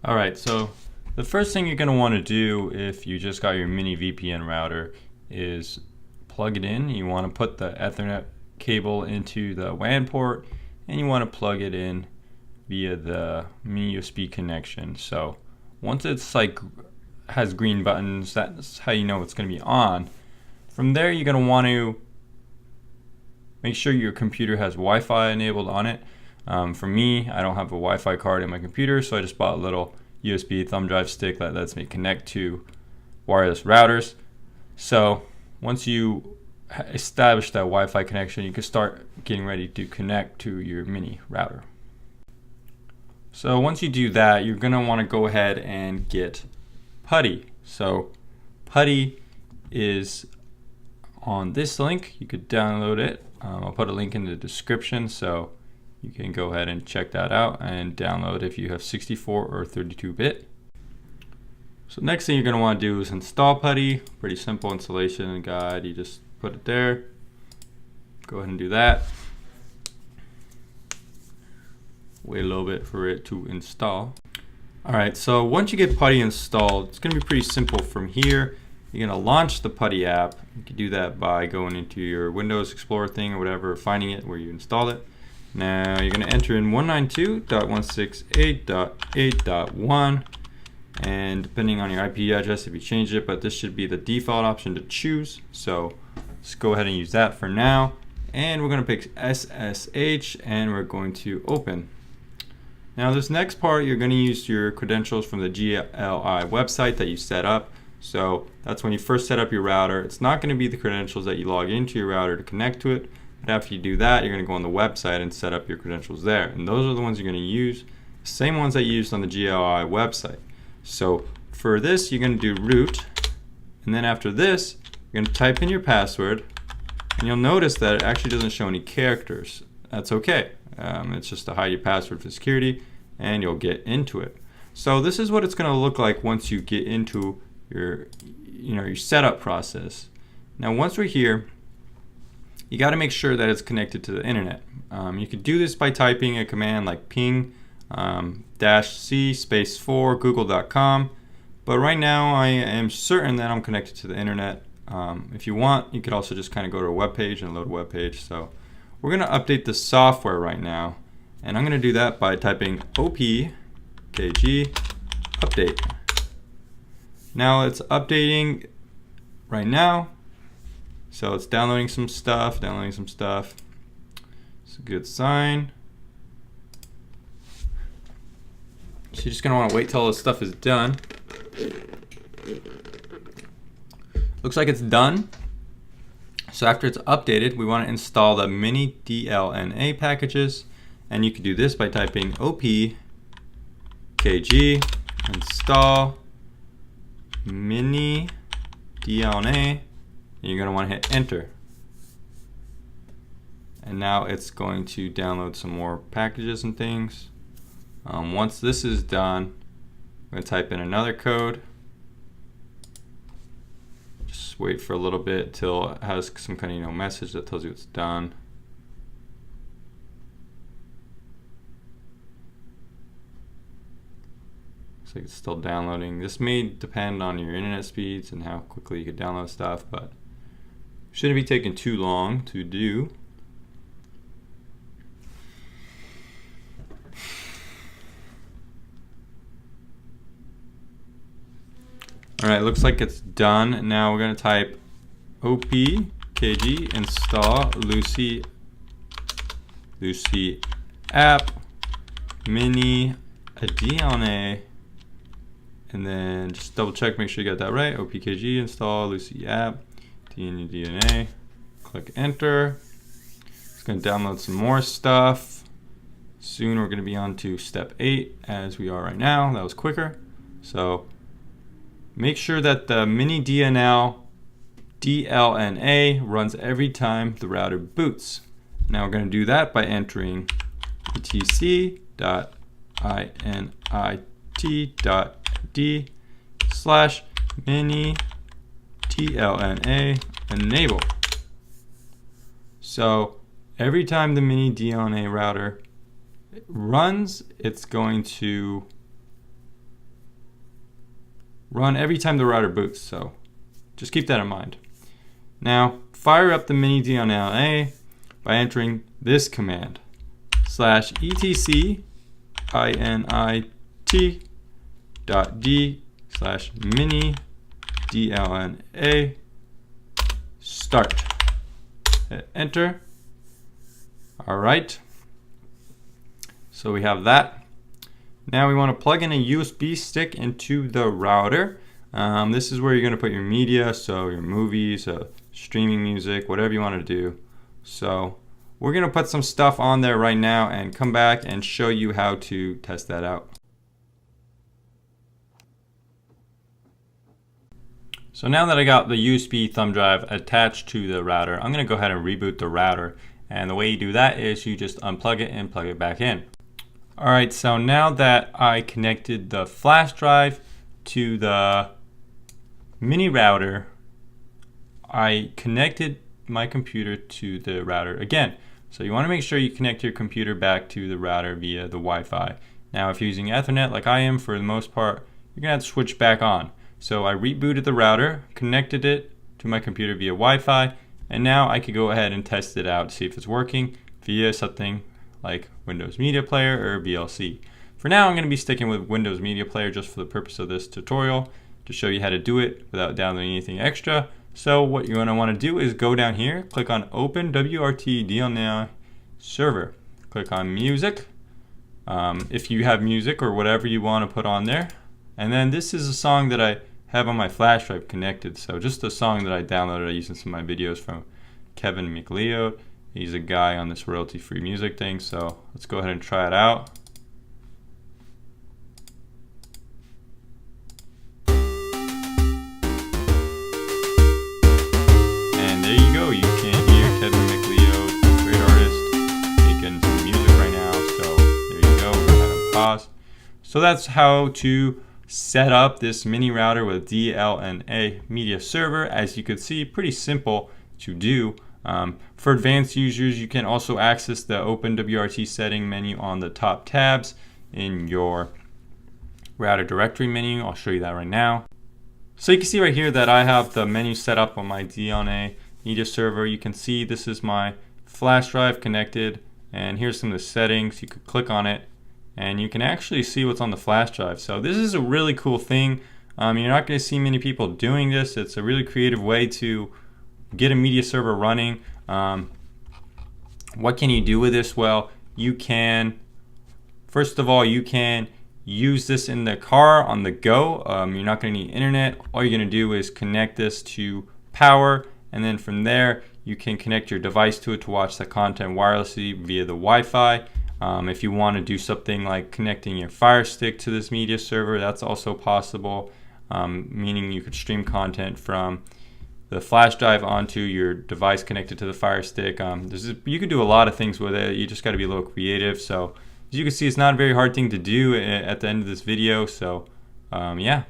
All right, so the first thing you're going to want to do if you just got your mini VPN router is plug it in. You want to put the Ethernet cable into the WAN port, and you want to plug it in via the mini USB connection. So once it's has green buttons, that's how you know it's going to be on. From there, you're going to want to make sure your computer has Wi-Fi enabled on it. For me, I don't have a Wi-Fi card in my computer, so I just bought a little USB thumb drive stick that lets me connect to wireless routers. So once you establish that Wi-Fi connection, you can start getting ready to connect to your mini router. So once you do that, you're going to want to go ahead and get Putty. So Putty is on this link. You could download it. I'll put a link in the description, so you can go ahead and check that out and download if you have 64 or 32-bit. So next thing you're going to want to do is install Putty. Pretty simple installation guide. You just put it there. Go ahead and do that. Wait a little bit for it to install. Alright, so once you get Putty installed, it's going to be pretty simple from here. You're going to launch the Putty app. You can do that by going into your Windows Explorer thing or whatever, finding it where you installed it. Now you're going to enter in 192.168.8.1, and depending on your IP address if you change it, but this should be the default option to choose. So let's go ahead and use that for now. And we're going to pick SSH and we're going to open. Now this next part, you're going to use your credentials from the GLI website that you set up. So that's when you first set up your router. It's not going to be the credentials that you log into your router to connect to it. But after you do that, you're going to go on the website and set up your credentials there. And those are the ones you're going to use. Same ones that you used on the GLI website. So for this, you're going to do root. And then after this, you're going to type in your password. And you'll notice that it actually doesn't show any characters. That's okay. It's just to hide your password for security, and you'll get into it. So this is what it's going to look like once you get into your setup process. Now once we're here, you got to make sure that it's connected to the internet. You could do this by typing a command like ping -c space 4 google.com, but right now I am certain that I'm connected to the internet. If you want, you could also just kind of go to a web page and load a web page. So we're going to update the software right now, and I'm going to do that by typing opkg update. Now it's updating right now. So it's downloading some stuff. It's a good sign. So you're just going to want to wait till this stuff is done. Looks like it's done. So after it's updated, we want to install the mini DLNA packages. And you can do this by typing opkg install mini DLNA. You're going to want to hit enter. And now it's going to download some more packages and things. Once this is done, I'm going to type in another code. Just wait for a little bit till it has some kind of message that tells you it's done. Looks like it's still downloading. This may depend on your internet speeds and how quickly you can download stuff, but shouldn't be taking too long to do. Alright, looks like it's done. Now we're going to type opkg install Lucy app mini DLNA, and then just double check, make sure you got that right. opkg install Lucy app DLNA. Click enter. It's going to download some more stuff. Soon we're going to be on to step 8 as we are right now. That was quicker. So make sure that the mini DLNA runs every time the router boots. Now we're going to do that by entering etc.init.d/mini DLNA enable. So every time the mini DLNA router runs, it's going to run every time the router boots. So just keep that in mind. Now fire up the mini DLNA by entering this command /etc_init.d/mini DLNA start. Hit enter. Alright, so we have that. Now we want to plug in a USB stick into the router. This is where you're going to put your media, so your movies, streaming music, whatever you want to do. So we're going to put some stuff on there right now and come back and show you how to test that out. So now that I got the USB thumb drive attached to the router, I'm going to go ahead and reboot the router. And the way you do that is you just unplug it and plug it back in. Alright, so now that I connected the flash drive to the mini router, I connected my computer to the router again. So you want to make sure you connect your computer back to the router via the Wi-Fi. Now if you're using Ethernet like I am, for the most part, you're going to have to switch back on. So I rebooted the router, connected it to my computer via Wi-Fi, and now I could go ahead and test it out to see if it's working via something like Windows Media Player or VLC. For now, I'm going to be sticking with Windows Media Player just for the purpose of this tutorial to show you how to do it without downloading anything extra. So what you're going to want to do is go down here, click on Open WRT DLNA Server. Click on Music, if you have music or whatever you want to put on there. And then this is a song that I have on my flash drive connected. So just a song that I downloaded. I used in some of my videos from Kevin McLeod. He's a guy on this royalty-free music thing. So let's go ahead and try it out. And there you go. You can hear Kevin McLeod, great artist, making some music right now. So there you go. We're going to pause. So that's how to set up this mini router with DLNA media server. As you can see, pretty simple to do. For advanced users, you can also access the OpenWRT setting menu on the top tabs in your router directory menu. I'll show you that right now. So you can see right here that I have the menu set up on my DLNA media server. You can see this is my flash drive connected, and here's some of the settings. You could click on it and you can actually see what's on the flash drive. So this is a really cool thing. You're not going to see many people doing this. It's a really creative way to get a media server running. What can you do with this? Well, you can, first of all, you can use this in the car on the go. You're not going to need internet. All you're going to do is connect this to power, and then from there you can connect your device to it to watch the content wirelessly via the Wi-Fi. If you want to do something like connecting your Fire Stick to this media server, that's also possible, meaning you could stream content from the flash drive onto your device connected to the Fire Stick. You could do a lot of things with it. You just got to be a little creative. So as you can see, it's not a very hard thing to do at the end of this video. So yeah.